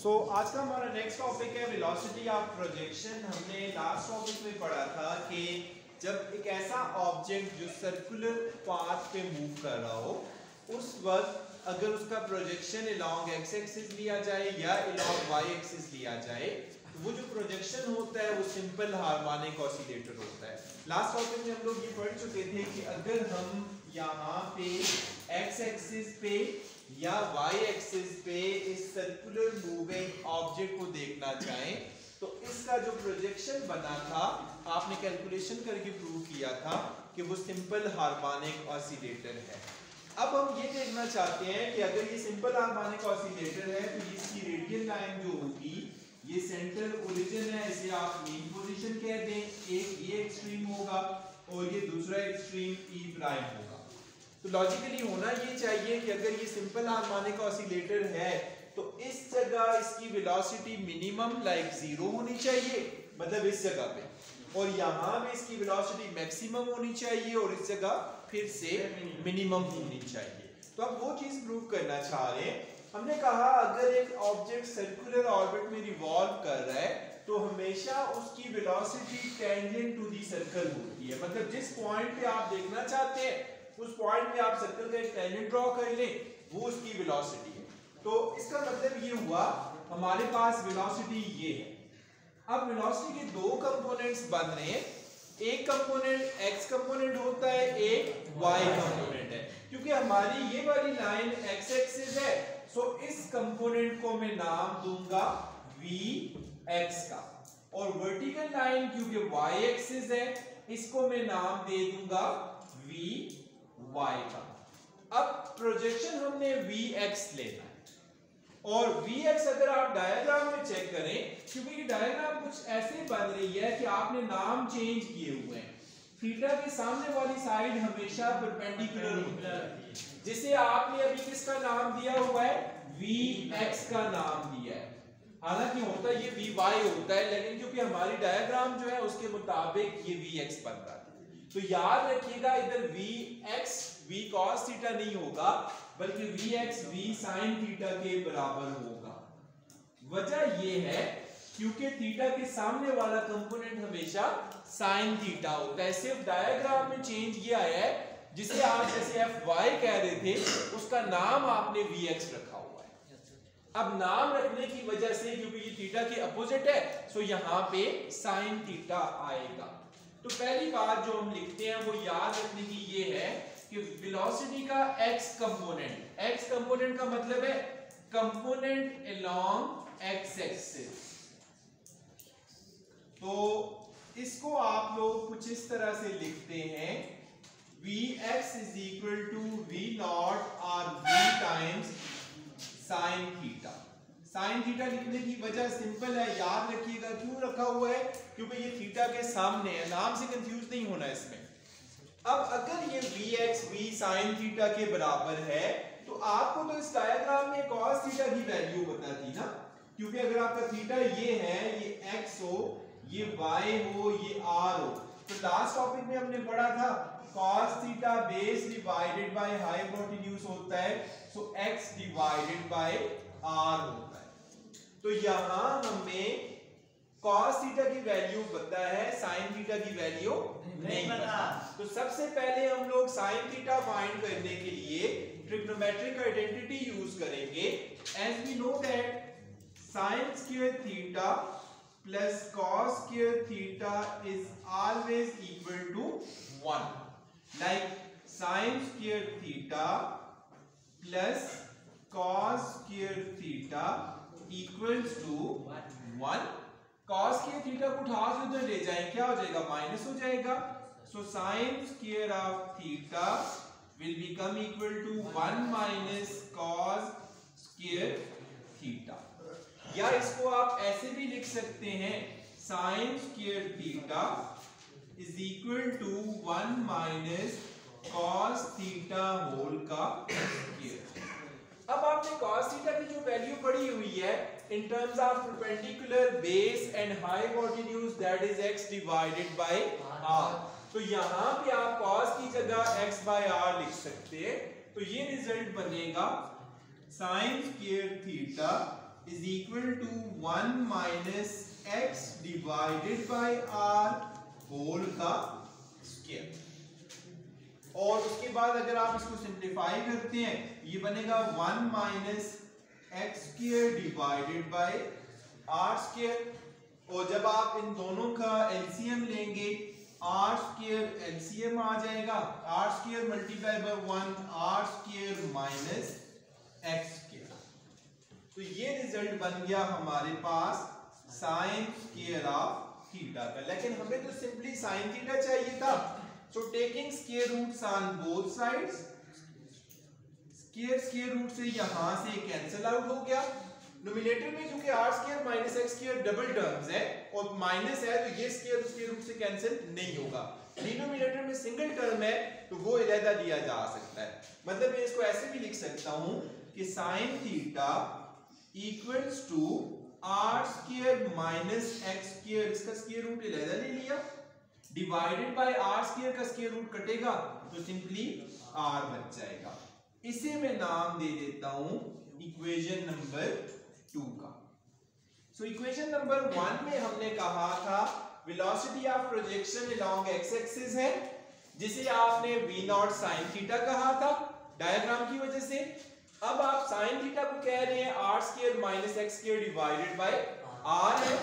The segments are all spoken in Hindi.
आज का हमारा नेक्स्ट टॉपिक है वेलोसिटी ऑफ प्रोजेक्शन। हमने लास्ट टॉपिक में पढ़ा था कि जब एक ऐसा ऑब्जेक्ट जो सर्कुलर पाथ पे मूव कर रहा हो उस वक्त अगर उसका प्रोजेक्शन अलोंग एक्स एक्सिस लिया जाए या अलोंग वाई एक्सिस लिया जाए तो वो जो प्रोजेक्शन होता है वो सिंपल हार्मोनिक ऑसिलेटर होता है। लास्ट टॉपिक में हम लोग ये पढ़ चुके थे कि अगर हम यहाँ पे एक्स एक्सिस पे या वाई एक्सिस पे इस सर्कुलर मूविंग ऑब्जेक्ट को देखना चाहें तो इसका जो प्रोजेक्शन बना था आपने कैलकुलेशन करके प्रूव किया था कि वो सिंपल हार्मोनिक ऑसिलेटर है। अब हम ये देखना चाहते हैं कि अगर ये सिंपल हार्मोनिक ऑसिलेटर है तो इसकी रेडियल लाइन जो होगी ये सेंट्रल ओरिजिन है, इसे आप मेन पोजीशन कह दें। एक ये एक्सट्रीम होगा और ये दूसरा एक्सट्रीम ई प्राइम होगा। तो लॉजिकली होना ये चाहिए कि अगर ये सिंपल हार्मोनिक ऑसिलेटर है तो इस जगह इसकी वेलोसिटी मिनिमम लाइक 0 होनी चाहिए, मतलब इस जगह पे, और यहाँ पे इसकी वेलोसिटी मैक्सिमम होनी चाहिए और इस जगह फिर से मिनिमम होनी चाहिए। तो अब वो चीज प्रूव करना चाह रहे हैं। हमने कहा अगर एक ऑब्जेक्ट सर्कुलर ऑर्बिट में रिवॉल्व कर रहा है तो हमेशा उसकी velocity tangent to the circle होती है, मतलब जिस पॉइंट पे आप देखना चाहते हैं उस पॉइंट पे आप सर्कल का एक टेंजेंट ड्रॉ कर लें, वो उसकी वेलोसिटी है। तो इसका मतलब ये हुआ हमारे पास वेलोसिटी ये है। अब वेलोसिटी के दो कंपोनेंट्स बन रहे हैं, एक कंपोनेंट एक्स कंपोनेंट होता है, एक वाई कंपोनेंट है। क्योंकि हमारी ये वाली लाइन एक्स एक्सिस है सो इस कंपोनेंट को मैं नाम दूंगा वी एक्स का, और वर्टिकल लाइन क्योंकि वाई एक्सिस है इसको मैं नाम दे दूंगा वी वाई का। अब प्रोजेक्शन हमने वी एक्स लेना है और वी एक्स अगर आप डायग्राम में चेक करें, क्योंकि ये डायग्राम कुछ ऐसे बन रही है कि आपने नाम चेंज किए हुए हैं। थीटा के सामने वाली साइड हमेशा परपेंडिकुलर होती है, जिसे आपने अभी किसका नाम दिया हुआ है, वी एक्स का नाम दिया है। हालांकि होता ये वी वाई होता है, लेकिन क्योंकि हमारी डायग्राम जो है उसके मुताबिक ये वी एक्स बन रहा है। तो याद रखिएगा इधर V X V cos theta नहीं होगा बल्कि V X V sine theta के बराबर होगा। वजह ये है क्योंकि थीटा के सामने वाला कंपोनेंट हमेशा साइन थीटा होता है। सिर्फ डायग्राम में चेंज ये आया है, जिसे आप जैसे एफ वाई कह रहे थे उसका नाम आपने वी एक्स रखा हुआ है। अब नाम रखने की वजह से क्योंकि ये थीटा के अपोजिट है सो यहाँ पे साइन थीटा आएगा। तो पहली बात जो हम लिखते हैं वो याद रखने की ये है कि वेलोसिटी का x कंपोनेंट का मतलब है कंपोनेंट अलोंग x एक्सिस। तो इसको आप लोग कुछ इस तरह से लिखते हैं Vx is equal to V naught or V times sin theta. Sine theta लिखने की वजह सिंपल है, याद रखिएगा क्यों रखा हुआ है, क्योंकि ये थीटा के सामने है, नाम से कंफ्यूज नहीं होना इसमें। अब अगर ये Vx V साइन थीटा के बराबर है तो आपको तो इस डायग्राम में cos थीटा की वैल्यू पता थी ना, क्योंकि अगर आपका थीटा ये है, ये x हो, ये y हो, ये r हो। तो लास्ट टॉपिक में हमने पढ़ा था cos theta base divided by hypotenuse होता है, सो x डिवाइडेड बाय r होता है। तो यहां हमें cos थीटा की वैल्यू पता है, sin थीटा की वैल्यू नहीं पता। तो सबसे पहले हम लोग sin थीटा फाइंड करने के लिए ट्रिग्नोमेट्रिक आइडेंटिटी यूज करेंगे। As we know that sin square theta plus cos square theta is always equal to 1, like sin square theta plus cos square theta equals to 1। cos square theta को उठा के उधर ले जाएं, क्या हो जाएगा, माइनस हो जाएगा। So sin square of theta will become equal to 1 minus cos square theta. या इसको आप ऐसे भी लिख सकते हैं sin square theta is equal to 1 minus cos theta whole का स्क्वायर। अब आपने cos थीटा की जो वैल्यू पढ़ी हुई है इन terms of perpendicular base and hypotenuse that is x divided by r। तो यहां पे आप cos की जगह x बाय r लिख सकते हैं। तो ये रिजल्ट बनेगा sin square theta is equal to 1 minus X divided by R whole का स्क्वायर। और उसके बाद अगर आप इसको सिंप्लीफाई करते हैं ये बनेगा 1 minus X square divided by R square. और जब आप इन दोनों का एलसीएम लेंगे आर स्क्वायर एलसीएम आ जाएगा, R square multiply by 1 R square minus X square. तो ये रिजल्ट बन गया हमारे पास साइन स्क्वायर ऑफ थीटा का। लेकिन हमें तो सिंपली साइन थीटा चाहिए था, so taking square roots on both sides, square root से यहां से कैंसिल आउट हो गया। न्यूमरेटर में क्योंकि r square minus x square double terms है और माइनस है तो ये स्क्वायर रूट से कैंसिल नहीं होगा। डिनोमिनेटर में सिंगल टर्म है तो वो अलग लिया जा सकता है। मतलब मैं इसको ऐसे भी लिख सकता हूं कि sin थीटा equals to r square minus x square, इसका स्क्वायर रूट अलग ले लिया, डिवाइडेड बाय आर स्क्वायर का स्क्वायर रूट कटेगा तो सिंपली r बच जाएगा। इसे मैं नाम दे देता हूं इक्वेशन नंबर 2 का। सो इक्वेशन नंबर 1 में हमने कहा था velocity of projection along x axis है, जिसे आपने v नॉट साइन थीटा कहा था डायग्राम की वजह से। अब आप साइन थीटा को कह रहे हैं r square minus x square divided by r है।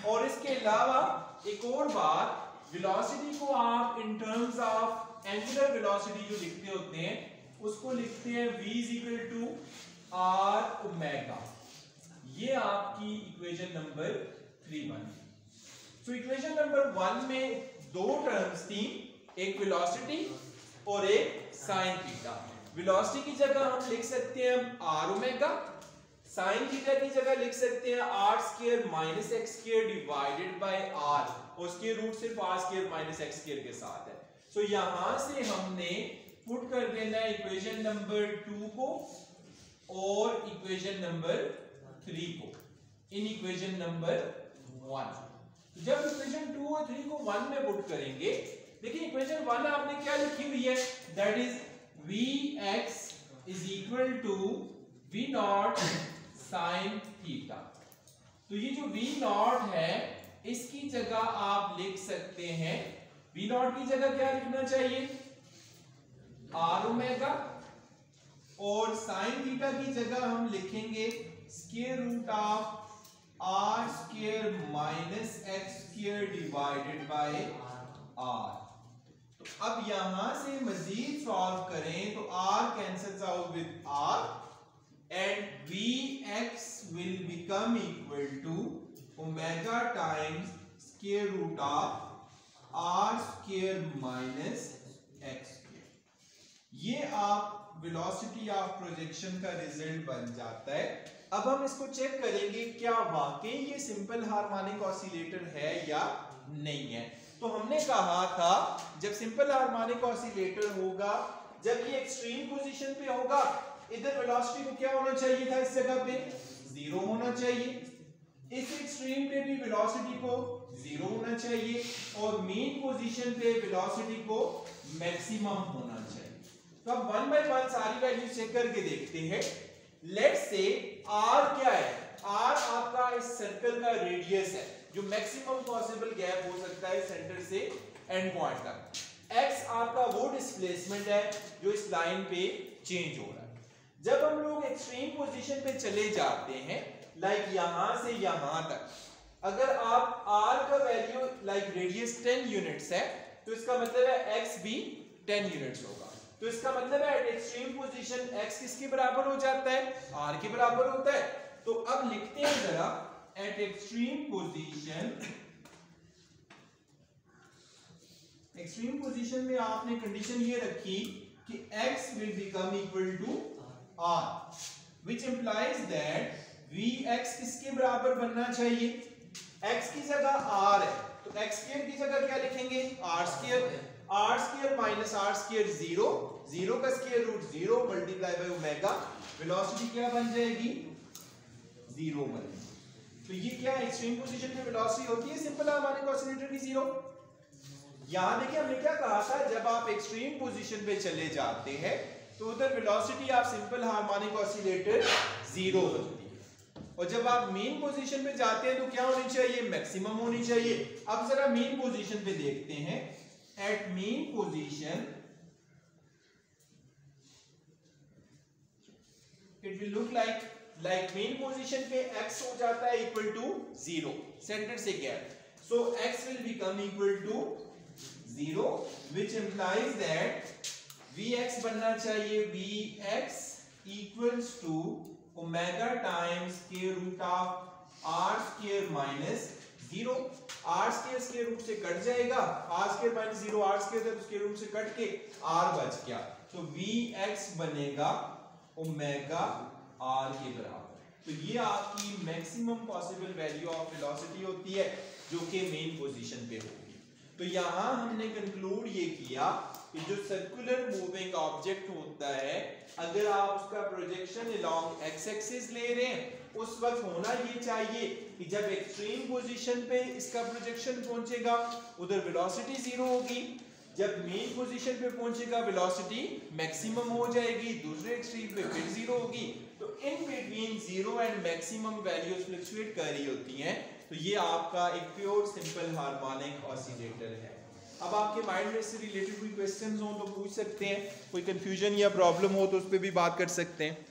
और इसके अलावा एक और बात, वेलोसिटी को आप in terms of angular velocity जो लिखते होते हैं उसको लिखते हैं v is equal to r omega. ये आपकी इक्वेशन नंबर 3 बन। सो इक्वेशन नंबर 1 में दो टर्म्स थी, एक वेलोसिटी और एक साइन थीटा। वेलोसिटी की जगह हम लिख सकते हैं r ओमेगा, साइन थीटा की जगह लिख सकते हैं r square minus x square divided by r, और उसके रूट सिर्फ r square minus x square के साथ है। सो यहां से हमने पुट कर देना है इक्वेशन नंबर 2 को और इक्वेशन नंबर 3 को इन इक्वेशन नंबर 1। जब इक्वेशन 2 और 3 को 1 में पुट करेंगे, देखिए इक्वेशन 1 आपने क्या लिखी हुई है, that is vx is equal to v naught sine theta. तो ये जो v नॉट है इसकी जगह आप लिख सकते हैं, v नॉट की जगह क्या लिखना चाहिए r ओमेगा, और साइन थीटा की जगह हम लिखेंगे square root of r square minus x square divided by r। तो अब यहां से मजीद सॉल्व करें तो r cancels out with r and vx will become equal to omega times square root of r square minus x square। ये आप वेलोसिटी ऑफ प्रोजेक्शन का रिजल्ट बन जाता है। अब हम इसको चेक करेंगे क्या वाकई ये सिंपल हार्मोनिक ऑसिलेटर है या नहीं है। तो हमने कहा था जब सिंपल हार्मोनिक ऑसिलेटर होगा, जब ये एक्सट्रीम पोजीशन पे होगा, इधर वेलोसिटी को क्या होना चाहिए था, इस जगह पे 0 होना चाहिए, इस एक्सट्रीम पे भी वेलोसिटी को 0 होना चाहिए, और मेन पोजीशन पे वेलोसिटी को मैक्सिमम होना चाहिए। तो अब 1 बाय 1 सारी वैल्यू चेक करके देखते हैं। लेट्स से r क्या है, r आपका इस सर्कल का रेडियस है जो मैक्सिमम पॉसिबल गैप हो सकता है सेंटर से एंड पॉइंट तक। x आपका वो डिस्प्लेसमेंट है जो इस लाइन पे चेंज हो रहा है। जब हम लोग एक्सट्रीम पोजीशन पे चले जाते हैं, लाइक यहां से यहां तक, अगर आप r का वैल्यू लाइक रेडियस 10 यूनिट्स है तो इसका मतलब है x भी 10 यूनिट्स होगा। तो इसका मतलब है एट एक्सट्रीम पोजीशन x किसके बराबर हो जाता है, r के बराबर होता है। तो अब लिखते हैं जरा, एट एक्सट्रीम पोजीशन में आपने कंडीशन ये रखी कि x will become equal to r, which implies that vx किसके बराबर बनना चाहिए, x की जगह r है तो x स्क्वायर की जगह क्या लिखेंगे r square, r square minus r square 0, 0 का square root 0 multiply by omega, velocity क्या बन जाएगी 0 बन जाएगी। तो ये क्या एक्सट्रीम पोजीशन पे वेलोसिटी होती है सिंपल हार्मोनिक ऑसिलेटर की 0। यहां देखिए हमने क्या कहा था, जब आप एक्सट्रीम पोजीशन पे चले जाते हैं तो उधर velocity of simple harmonic oscillator 0 होती है। और जब आप मेन पोजीशन पे जाते हैं तो क्या होनी चाहिए, मैक्सिमम होनी चाहिए। अब जरा मेन पोजीशन पे देखते हैं, at mean position it will look like mean position पे x हो जाता है इक्वल टू 0, सेंटर से gap, so x will become equal to 0 which implies that vx बनना चाहिए vx equals to omega times square root of r square minus 0। r square square root से कट जाएगा, r square minus 0 r square तो स्क्वायर रूट से कट के r बच गया, तो vx बनेगा ओमेगा r के बराबर। तो ये आपकी maximum possible value of velocity होती है जो कि मेन पोजीशन पे होगी। तो यहाँ हमने कंक्लूड ये किया कि जो सर्कुलर मूविंग ऑब्जेक्ट होता है, अगर आप उसका प्रोजेक्शन अलोंग एक्स एक्सिस ले रहे हैं, उस वक्त होना ये चाहिए कि जब एक्सट्रीम पोजीशन पे इसका प्रोजेक्शन पहुंचेगा उधर वेलोसिटी 0 होगी, जब मेन पोजीशन पे पहुंचेगा वेलोसिटी मैक्सिमम हो जाएगी, दूसरे एक्सट्रीम पे फिर 0 होगी। तो in between 0 and maximum values fluctuate कर रही होती हैं। तो ये आपका एक प्योर सिंपल हार्मोनिक ऑसिलेटर है। अब आपके माइंड में इससे रिलेटेड कोई क्वेश्चंस हो तो पूछ सकते हैं, कोई कंफ्यूजन या प्रॉब्लम हो तो उस पर भी बात कर सकते हैं।